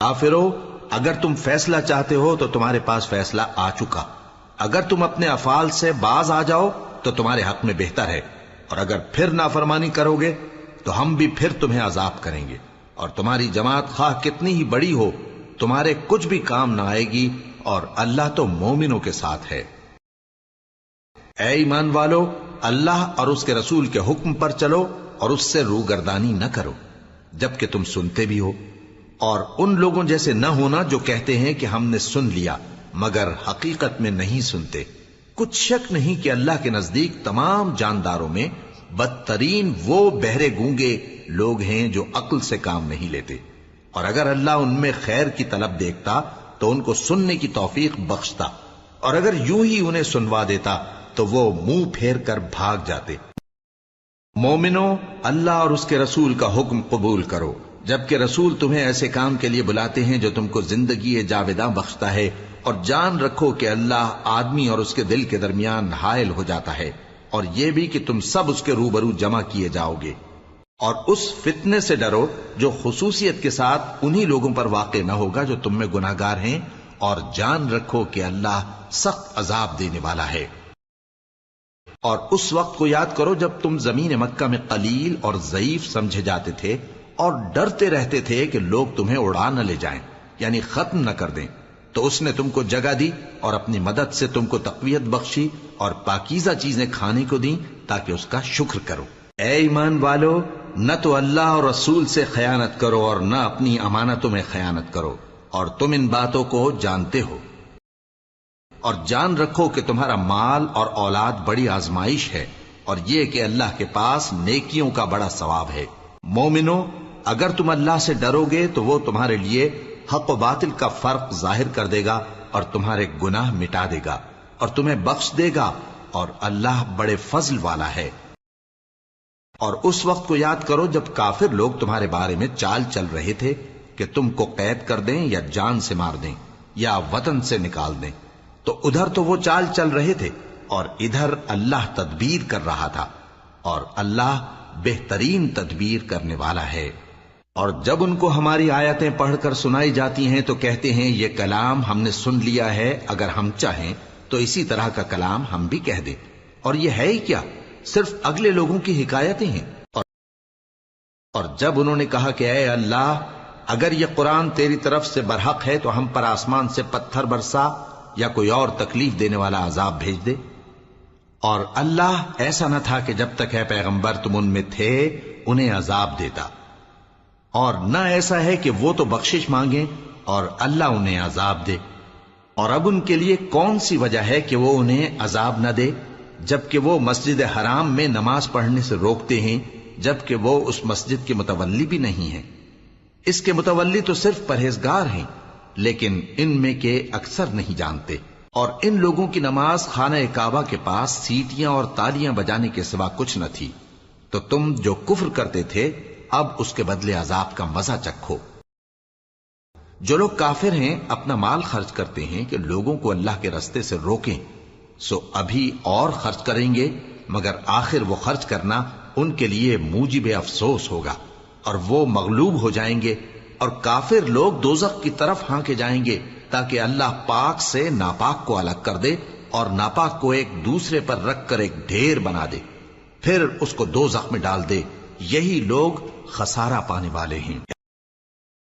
کافرو، اگر تم فیصلہ چاہتے ہو تو تمہارے پاس فیصلہ آ چکا، اگر تم اپنے افعال سے باز آ جاؤ تو تمہارے حق میں بہتر ہے، اور اگر پھر نافرمانی کرو گے تو ہم بھی پھر تمہیں عذاب کریں گے، اور تمہاری جماعت خواہ کتنی ہی بڑی ہو تمہارے کچھ بھی کام نہ آئے گی، اور اللہ تو مومنوں کے ساتھ ہے۔ اے ایمان والو، اللہ اور اس کے رسول کے حکم پر چلو اور اس سے روگردانی نہ کرو جبکہ تم سنتے بھی ہو، اور ان لوگوں جیسے نہ ہونا جو کہتے ہیں کہ ہم نے سن لیا مگر حقیقت میں نہیں سنتے۔ کچھ شک نہیں کہ اللہ کے نزدیک تمام جانداروں میں بدترین وہ بہرے گونگے لوگ ہیں جو عقل سے کام نہیں لیتے، اور اگر اللہ ان میں خیر کی طلب دیکھتا تو ان کو سننے کی توفیق بخشتا، اور اگر یوں ہی انہیں سنوا دیتا تو وہ منہ پھیر کر بھاگ جاتے۔ مومنوں، اللہ اور اس کے رسول کا حکم قبول کرو جبکہ رسول تمہیں ایسے کام کے لیے بلاتے ہیں جو تم کو زندگی جاوداں بخشتا ہے، اور جان رکھو کہ اللہ آدمی اور اس کے دل کے درمیان حائل ہو جاتا ہے، اور یہ بھی کہ تم سب اس کے روبرو جمع کیے جاؤ گے، اور اس فتنے سے ڈرو جو خصوصیت کے ساتھ انہی لوگوں پر واقع نہ ہوگا جو تم میں گناہگار ہیں، اور جان رکھو کہ اللہ سخت عذاب دینے والا ہے۔ اور اس وقت کو یاد کرو جب تم زمین مکہ میں قلیل اور ضعیف سمجھے جاتے تھے اور ڈرتے رہتے تھے کہ لوگ تمہیں اڑا نہ لے جائیں، یعنی ختم نہ کر دیں، تو اس نے تم کو جگہ دی اور اپنی مدد سے تم کو تقویت بخشی اور پاکیزہ چیزیں کھانے کو دیں تاکہ اس کا شکر کرو۔ اے ایمان والو، نہ تو اللہ اور رسول سے خیانت کرو اور نہ اپنی امانتوں میں خیانت کرو، اور تم ان باتوں کو جانتے ہو، اور جان رکھو کہ تمہارا مال اور اولاد بڑی آزمائش ہے، اور یہ کہ اللہ کے پاس نیکیوں کا بڑا ثواب ہے۔ مومنو، اگر تم اللہ سے ڈرو گے تو وہ تمہارے لیے حق و باطل کا فرق ظاہر کر دے گا اور تمہارے گناہ مٹا دے گا اور تمہیں بخش دے گا، اور اللہ بڑے فضل والا ہے۔ اور اس وقت کو یاد کرو جب کافر لوگ تمہارے بارے میں چال چل رہے تھے کہ تم کو قید کر دیں یا جان سے مار دیں یا وطن سے نکال دیں، تو ادھر تو وہ چال چل رہے تھے اور ادھر اللہ تدبیر کر رہا تھا، اور اللہ بہترین تدبیر کرنے والا ہے۔ اور جب ان کو ہماری آیتیں پڑھ کر سنائی جاتی ہیں تو کہتے ہیں یہ کلام ہم نے سن لیا ہے، اگر ہم چاہیں تو اسی طرح کا کلام ہم بھی کہہ دیں، اور یہ ہے ہی کیا، صرف اگلے لوگوں کی حکایتیں ہیں۔ اور جب انہوں نے کہا کہ اے اللہ، اگر یہ قرآن تیری طرف سے برحق ہے تو ہم پر آسمان سے پتھر برسا یا کوئی اور تکلیف دینے والا عذاب بھیج دے، اور اللہ ایسا نہ تھا کہ جب تک ہے پیغمبر تم ان میں تھے انہیں عذاب دیتا، اور نہ ایسا ہے کہ وہ تو بخشش مانگیں اور اللہ انہیں عذاب دے۔ اور اب ان کے لیے کون سی وجہ ہے کہ وہ انہیں عذاب نہ دے جبکہ وہ مسجد حرام میں نماز پڑھنے سے روکتے ہیں، جبکہ وہ اس مسجد کے متولی بھی نہیں ہیں؟ اس کے متولی تو صرف پرہیزگار ہیں، لیکن ان میں کے اکثر نہیں جانتے۔ اور ان لوگوں کی نماز خانہ کعبہ کے پاس سیٹیاں اور تالیاں بجانے کے سوا کچھ نہ تھی، تو تم جو کفر کرتے تھے اب اس کے بدلے عذاب کا مزہ چکھو۔ جو لوگ کافر ہیں اپنا مال خرچ کرتے ہیں کہ لوگوں کو اللہ کے رستے سے روکیں، سو ابھی اور خرچ کریں گے، مگر آخر وہ خرچ کرنا ان کے لیے موجب افسوس ہوگا، اور وہ مغلوب ہو جائیں گے، اور کافر لوگ دوزخ کی طرف ہانکے جائیں گے تاکہ اللہ پاک سے ناپاک کو الگ کر دے اور ناپاک کو ایک دوسرے پر رکھ کر ایک ڈھیر بنا دے، پھر اس کو دوزخ میں ڈال دے۔ یہی لوگ خسارہ پانے والے ہیں۔